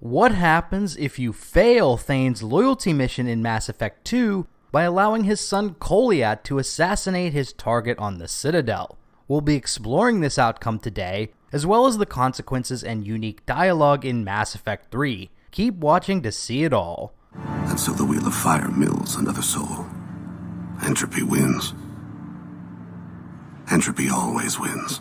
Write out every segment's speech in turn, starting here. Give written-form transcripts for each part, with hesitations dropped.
What happens if you fail Thane's loyalty mission in Mass Effect 2 by allowing his son Kolyat to assassinate his target on the Citadel? We'll be exploring this outcome today, as well as the consequences and unique dialogue in Mass Effect 3. Keep watching to see it all. And so the Wheel of Fire mills another soul. Entropy wins. Entropy always wins.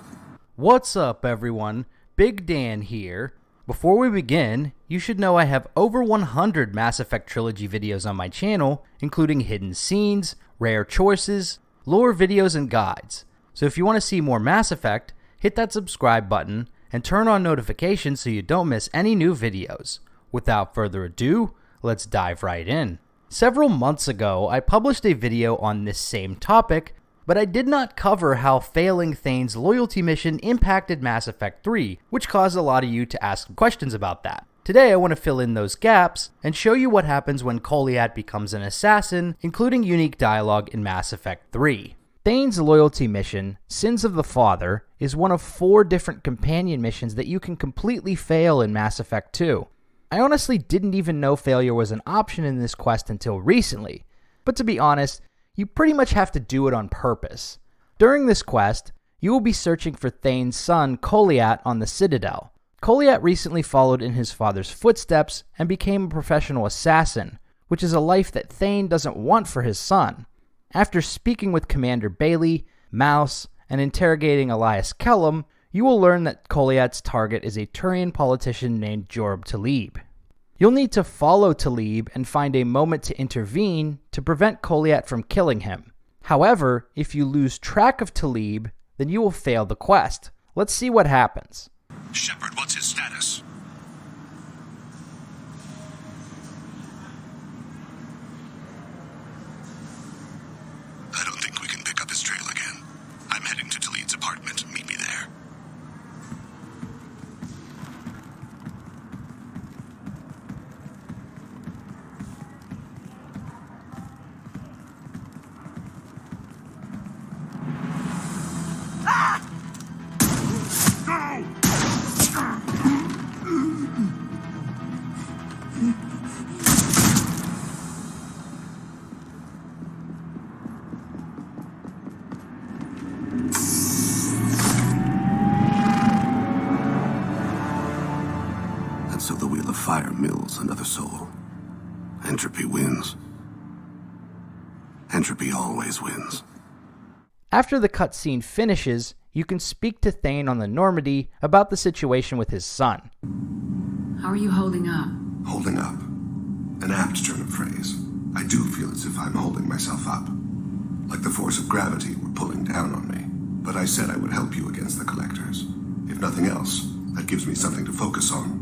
What's up, everyone? Big Dan here. Before we begin, you should know I have over 100 Mass Effect Trilogy videos on my channel, including hidden scenes, rare choices, lore videos, and guides. So if you want to see more Mass Effect, hit that subscribe button and turn on notifications so you don't miss any new videos. Without further ado, let's dive right in. Several months ago, I published a video on this same topic, but I did not cover how failing Thane's loyalty mission impacted Mass Effect 3, which caused a lot of you to ask questions about that. Today I want to fill in those gaps and show you what happens when Kolyat becomes an assassin, including unique dialogue in Mass Effect 3. Thane's loyalty mission, Sins of the Father, is one of 4 different companion missions that you can completely fail in Mass Effect 2. I honestly didn't even know failure was an option in this quest until recently, but to be honest, you pretty much have to do it on purpose. During this quest, you will be searching for Thane's son Kolyat on the Citadel. Kolyat recently followed in his father's footsteps and became a professional assassin, which is a life that Thane doesn't want for his son. After speaking with Commander Bailey, Mouse, and interrogating Elias Kellum, you will learn that Kolyat's target is a Turian politician named Jorb Talib. You'll need to follow Talib and find a moment to intervene to prevent Kolyat from killing him. However, if you lose track of Talib, then you will fail the quest. Let's see what happens. Shepard, what's his status? I don't think we can pick up his trail again. I'm heading to Talib's apartment. Meet me there. So the Wheel of Fire mills another soul. Entropy wins. Entropy always wins. After the cutscene finishes, you can speak to Thane on the Normandy about the situation with his son. How are you holding up? Holding up. An apt turn of phrase. I do feel as if I'm holding myself up. Like the force of gravity were pulling down on me. But I said I would help you against the Collectors. If nothing else, that gives me something to focus on.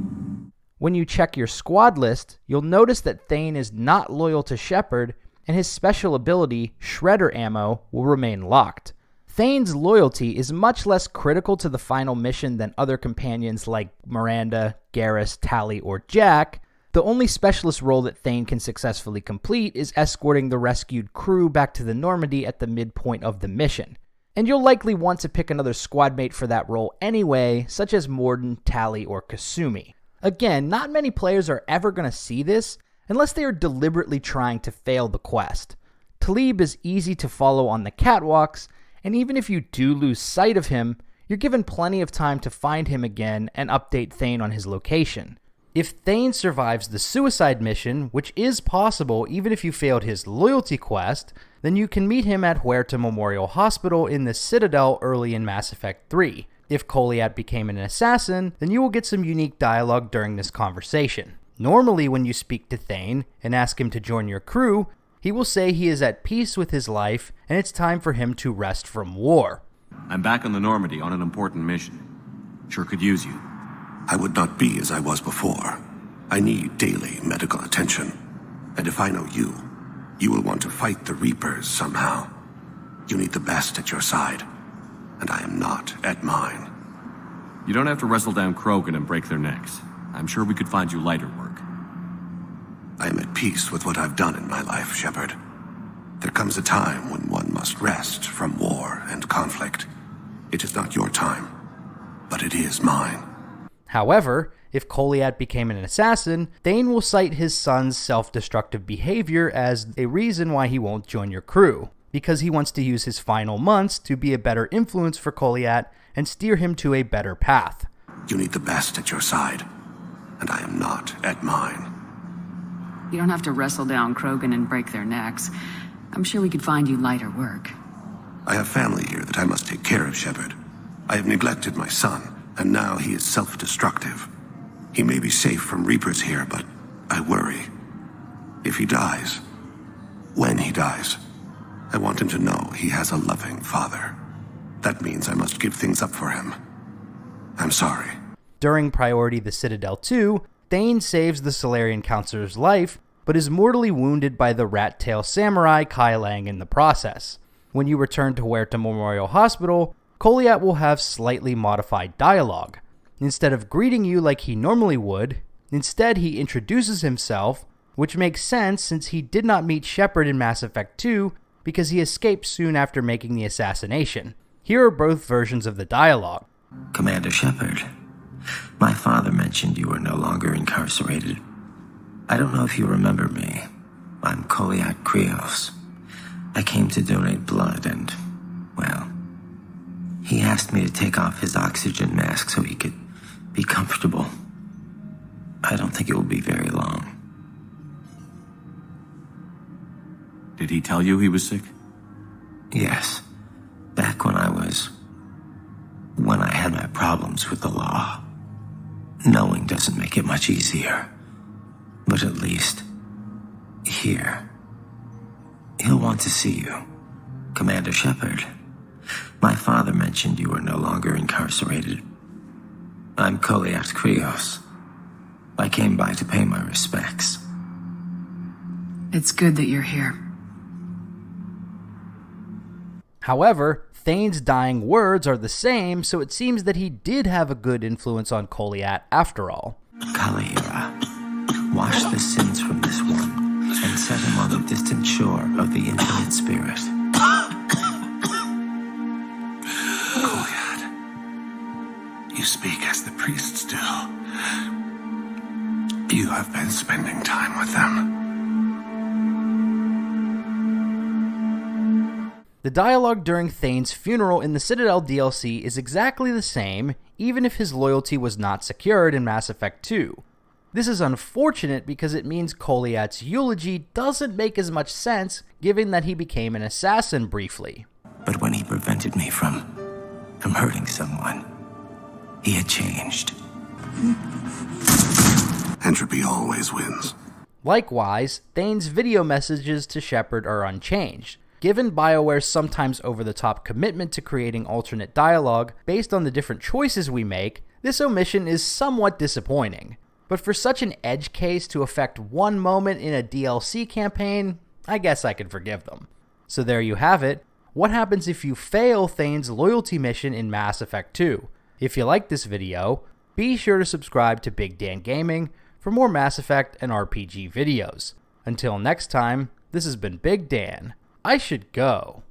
When you check your squad list, you'll notice that Thane is not loyal to Shepard, and his special ability, Shredder Ammo, will remain locked. Thane's loyalty is much less critical to the final mission than other companions like Miranda, Garrus, Tali, or Jack. The only specialist role that Thane can successfully complete is escorting the rescued crew back to the Normandy at the midpoint of the mission. And you'll likely want to pick another squad mate for that role anyway, such as Mordin, Tali, or Kasumi. Again, not many players are ever going to see this unless they are deliberately trying to fail the quest. Talib is easy to follow on the catwalks, and even if you do lose sight of him, you're given plenty of time to find him again and update Thane on his location. If Thane survives the suicide mission, which is possible even if you failed his loyalty quest, then you can meet him at Huerta Memorial Hospital in the Citadel early in Mass Effect 3. If Kolyat became an assassin, then you will get some unique dialogue during this conversation. Normally, when you speak to Thane and ask him to join your crew, he will say he is at peace with his life and it's time for him to rest from war. I'm back on the Normandy on an important mission. Sure could use you. I would not be as I was before. I need daily medical attention. And if I know you, you will want to fight the Reapers somehow. You need the best at your side. And I am not at mine. You don't have to wrestle down Krogan and break their necks. I'm sure we could find you lighter work. I am at peace with what I've done in my life, Shepard. There comes a time when one must rest from war and conflict. It is not your time, but it is mine. However, If Kolyat became an assassin, Thane will cite his son's self-destructive behavior as a reason why he won't join your crew, because he wants to use his final months to be a better influence for Kolyat and steer him to a better path. You need the best at your side, and I am not at mine. You don't have to wrestle down Krogan and break their necks. I'm sure we could find you lighter work. I have family here that I must take care of, Shepard. I have neglected my son, and now he is self-destructive. He may be safe from Reapers here, but I worry. If he dies, when he dies, I want him to know he has a loving father. That means I must give things up for him. I'm sorry. During Priority the Citadel 2, Thane saves the Salarian counselor's life, but is mortally wounded by the rat-tail samurai Kai Lang in the process. When you return to Huerta Memorial Hospital, Kolyat will have slightly modified dialogue. Instead of greeting you like he normally would, instead he introduces himself, which makes sense since he did not meet Shepard in Mass Effect 2 because he escaped soon after making the assassination. Here are both versions of the dialogue. Commander Shepard, my father mentioned you are no longer incarcerated. I don't know if you remember me. I'm Kolyat Krios. I came to donate blood and, well, he asked me to take off his oxygen mask so he could be comfortable. I don't think it will be very long. Did he tell you he was sick? Yes. Back when I had my problems with the law. Knowing doesn't make it much easier. But at least, here, he'll want to see you. Commander Shepard, my father mentioned you are no longer incarcerated. I'm Kolyat Krios. I came by to pay my respects. It's good that you're here. However, Thane's dying words are the same, so it seems that he did have a good influence on Kolyat after all. Kalira, wash the sins from this one and set him on the distant shore of the infinite spirit. Kolyat, you speak as the priests do. You have been spending time with them. The dialogue during Thane's funeral in the Citadel DLC is exactly the same, even if his loyalty was not secured in Mass Effect 2. This is unfortunate because it means Kolyat's eulogy doesn't make as much sense given that he became an assassin briefly. But when he prevented me from hurting someone, he had changed. Entropy always wins. Likewise, Thane's video messages to Shepard are unchanged. Given BioWare's sometimes over-the-top commitment to creating alternate dialogue based on the different choices we make, this omission is somewhat disappointing. But for such an edge case to affect one moment in a DLC campaign, I guess I can forgive them. So there you have it. What happens if you fail Thane's loyalty mission in Mass Effect 2? If you like this video, be sure to subscribe to Big Dan Gaming for more Mass Effect and RPG videos. Until next time, this has been Big Dan. I should go.